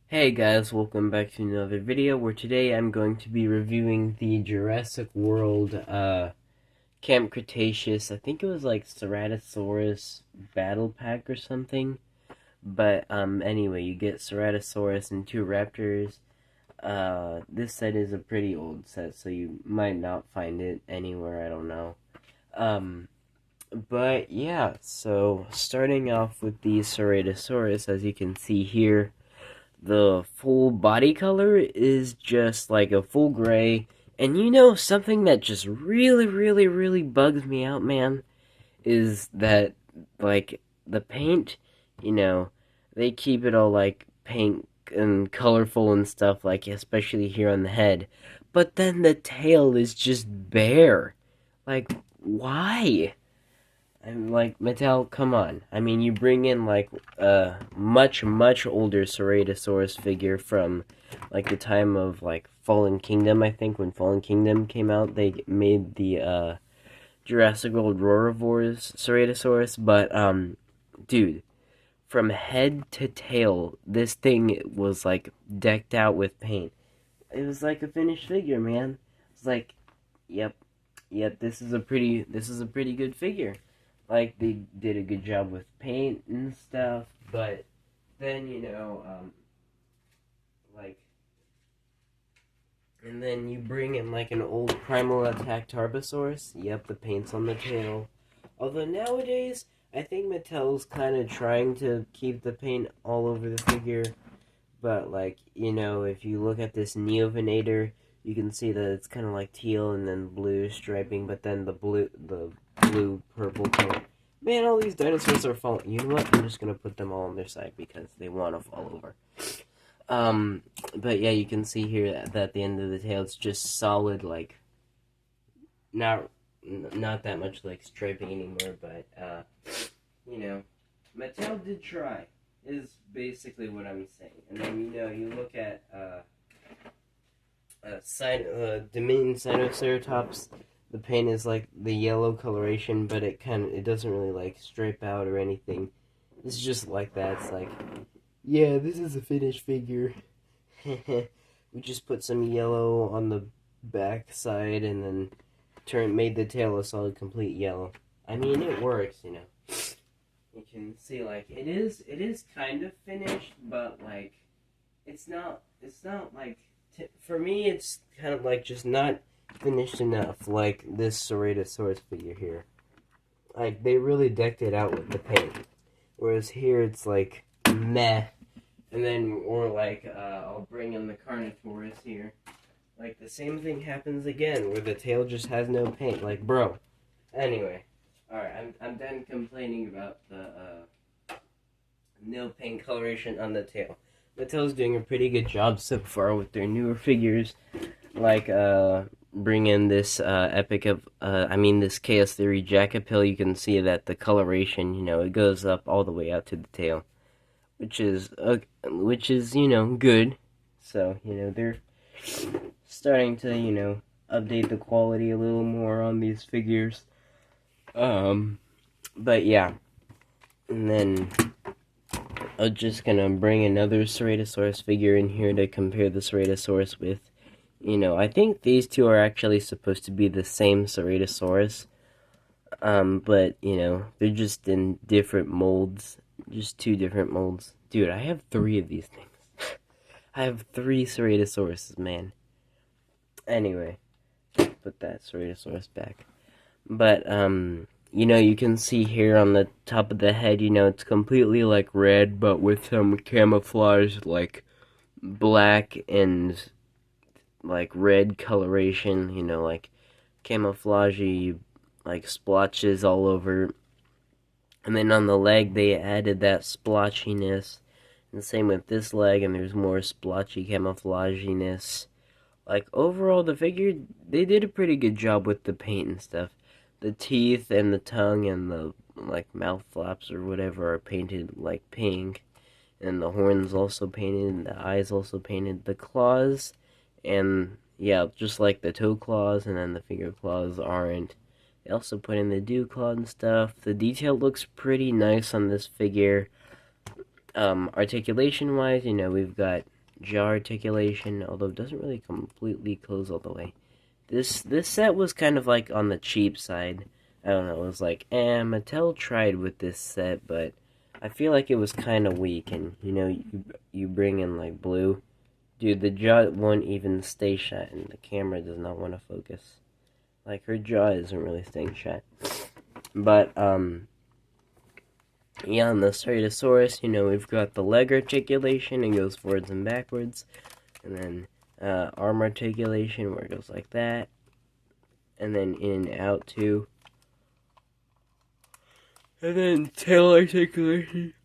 Hey guys, welcome back to another video where today I'm going to be reviewing the Jurassic World Camp Cretaceous. I think it was like Ceratosaurus Battle Pack or something. But anyway, you get Ceratosaurus and two raptors. This set is a pretty old set, so you might not find it anywhere, I don't know. Um but yeah, so starting off with the Ceratosaurus, as you can see here, the full body color is just like a full gray. And something that just really bugs me out, man, is that, like, the paint, you know, they keep it all, like, pink and colorful and stuff, like, especially here on the head. But then the tail is just bare. Like, why? I'm like, Mattel, come on. I mean, you bring in like a much older Ceratosaurus figure from like the time of like Fallen Kingdom. I think when Fallen Kingdom came out, they made the Jurassic World Roarivores Ceratosaurus. But dude, from head to tail, this thing was like decked out with paint. It was like a finished figure, man. It's like, yep, this is a pretty good figure. Like, they did a good job with paint and stuff, but then like, and then you bring in like an old primal attack Tarbosaurus. Yep, the paint's on the tail. Although nowadays, I think Mattel's kind of trying to keep the paint all over the figure. But like, if you look at this Neovinator, you can see that it's kind of like teal and then blue striping, but then the blue purple color. Man, all these dinosaurs are falling. You know what? I'm just gonna put them all on their side because they want to fall over. But yeah, you can see here that at the end of the tail, it's just solid, like, not not that much like striping anymore. But you know, Mattel did try. Is basically what I'm saying. And then you look at Dominion Sinoceratops. The paint is like the yellow coloration, but it doesn't really like stripe out or anything. It's just like that. It's like, yeah, this is a finished figure. We just put some yellow on the back side and then made the tail a solid complete yellow. I mean, it works. You can see, like, it is kind of finished, but like it's not like, for me it's kind of like just not finished enough, like this Ceratosaurus figure here. Like, they really decked it out with the paint, whereas here it's like meh. And then, or like, I'll bring in the Carnotaurus here. Like, the same thing happens again, where the tail just has no paint. Like, bro. Anyway, alright, I'm done complaining about the no paint coloration on the tail. Mattel's doing a pretty good job so far with their newer figures, like bring in this this Chaos Theory Jackapill. You can see that the coloration, it goes up all the way out to the tail, which is good. So they're starting to update the quality a little more on these figures. But yeah, and then I'm just gonna bring another Ceratosaurus figure in here to compare the Ceratosaurus with. I think these two are actually supposed to be the same Ceratosaurus. But they're just in different molds. Just two different molds. Dude, I have three of these things. I have three Ceratosauruses, man. Anyway, put that Ceratosaurus back. But, you can see here on the top of the head, it's completely like red, but with some camouflage, like black and like red coloration, like camouflagey, like splotches all over. And then on the leg, they added that splotchiness. And same with this leg, and there's more splotchy camouflaginess. Like, overall, the figure, they did a pretty good job with the paint and stuff. The teeth and the tongue and the, like, mouth flaps or whatever are painted, like, pink. And the horns also painted, and the eyes also painted. The claws, and, yeah, just like the toe claws, and then the finger claws aren't. They also put in the dew claw and stuff. The detail looks pretty nice on this figure. Articulation-wise, we've got jaw articulation, although it doesn't really completely close all the way. This set was kind of like on the cheap side. I don't know, it was like, Mattel tried with this set, but I feel like it was kind of weak, and, you bring in, like, blue. Dude, the jaw won't even stay shut, and the camera does not want to focus. Like, her jaw isn't really staying shut. But, yeah, on the Ceratosaurus, we've got the leg articulation, it goes forwards and backwards. And then, arm articulation, where it goes like that. And then in and out, too. And then tail articulation.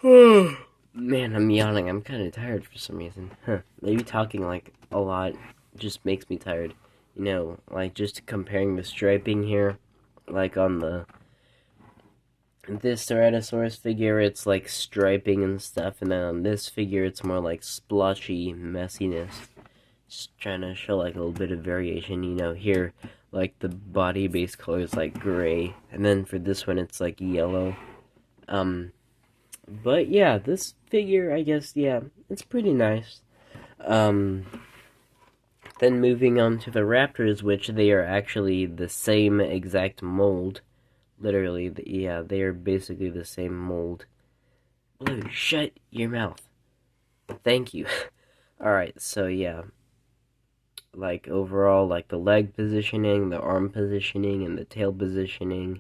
Man, I'm yawning. I'm kind of tired for some reason. Maybe talking, like, a lot just makes me tired. Like, just comparing the striping here. Like, on this Ceratosaurus figure, it's, like, striping and stuff. And then on this figure, it's more, like, splotchy messiness. Just trying to show, like, a little bit of variation. Here, like, the body base color is, like, gray. And then for this one, it's, like, yellow. But yeah, this figure, I guess, yeah, it's pretty nice. Then moving on to the Raptors, which they are actually the same exact mold. Literally, yeah, they are basically the same mold. Blue, shut your mouth. Thank you. Alright, so yeah. Like, overall, like, the leg positioning, the arm positioning, and the tail positioning,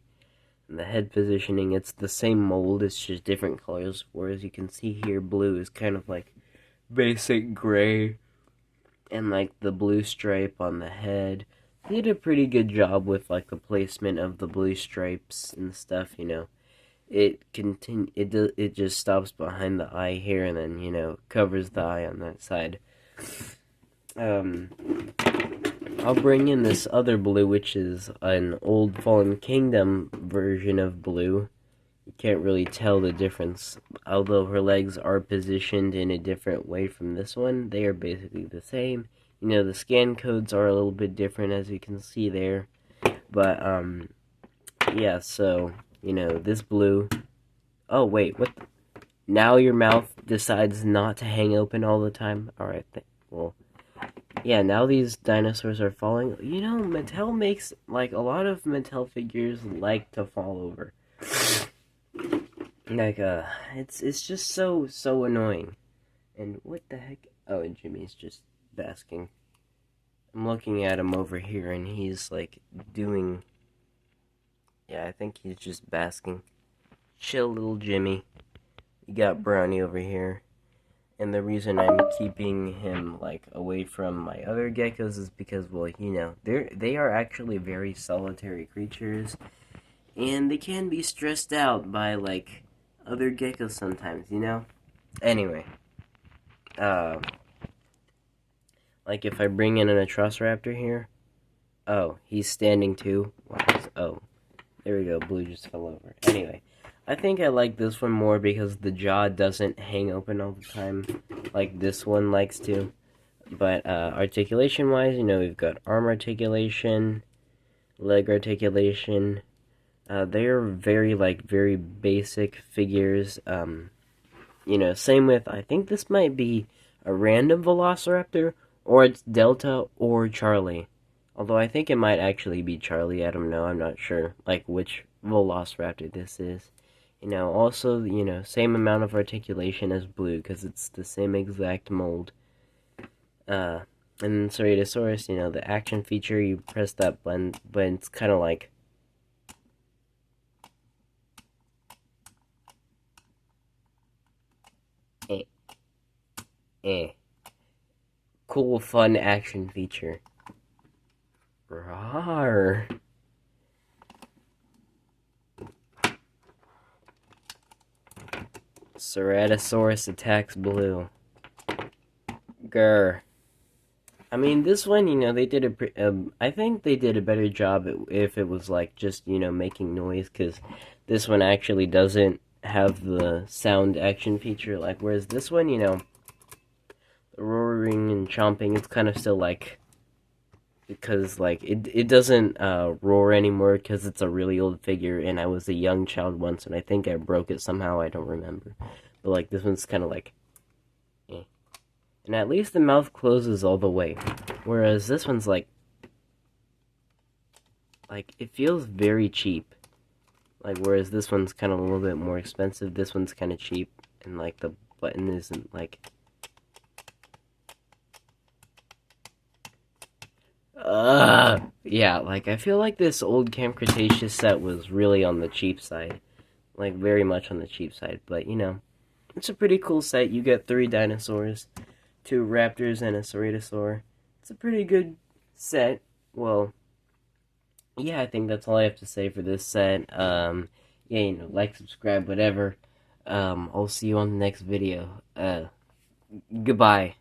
the head positioning, it's the same mold, it's just different colors, whereas you can see here blue is kind of like basic gray, and like the blue stripe on the head. They did a pretty good job with like the placement of the blue stripes and stuff. It just stops behind the eye here, and then covers the eye on that side. I'll bring in this other blue, which is an old Fallen Kingdom version of blue. You can't really tell the difference. Although her legs are positioned in a different way from this one, they are basically the same. The scan codes are a little bit different, as you can see there. But, yeah, so, this blue... Oh, wait, what? Now your mouth decides not to hang open all the time? Alright, well... Yeah, now these dinosaurs are falling. Mattel makes, like, a lot of Mattel figures like to fall over. Like, it's just so annoying. And what the heck? Oh, and Jimmy's just basking. I'm looking at him over here, and he's, like, doing... Yeah, I think he's just basking. Chill, little Jimmy. You got Brownie over here. And the reason I'm keeping him, like, away from my other geckos is because, well, they are actually very solitary creatures, and they can be stressed out by, like, other geckos sometimes, Anyway, like, if I bring in an Velociraptor here, oh, he's standing too. Oh, there we go, Blue just fell over. Anyway. I think I like this one more because the jaw doesn't hang open all the time like this one likes to. But articulation-wise, we've got arm articulation, leg articulation. They are very basic figures. Same with, I think this might be a random Velociraptor, or it's Delta or Charlie. Although I think it might actually be Charlie, I don't know, I'm not sure, like, which Velociraptor this is. Also, same amount of articulation as Blue, because it's the same exact mold. And Ceratosaurus, the action feature, you press that button, but it's kind of like... Cool, fun action feature. Rawr. Ceratosaurus attacks Blue. Grr. I mean, this one, they did I think they did a better job if it was, like, just, making noise, because this one actually doesn't have the sound action feature, like, whereas this one, the roaring and chomping, it's kind of still, like, because, like, it doesn't, roar anymore, because it's a really old figure, and I was a young child once, and I think I broke it somehow, I don't remember. But, like, this one's kind of like, eh. And at least the mouth closes all the way. Whereas this one's like, it feels very cheap. Like, whereas this one's kind of a little bit more expensive, this one's kind of cheap. And, like, the button isn't, like... Yeah, like, I feel like this old Camp Cretaceous set was really on the cheap side. Like, very much on the cheap side. But, you know, it's a pretty cool set. You get 3 dinosaurs, 2 raptors, and a ceratosaur. It's a pretty good set. Well, yeah, I think that's all I have to say for this set. Yeah, you know, like, subscribe, whatever. I'll see you on the next video. Goodbye.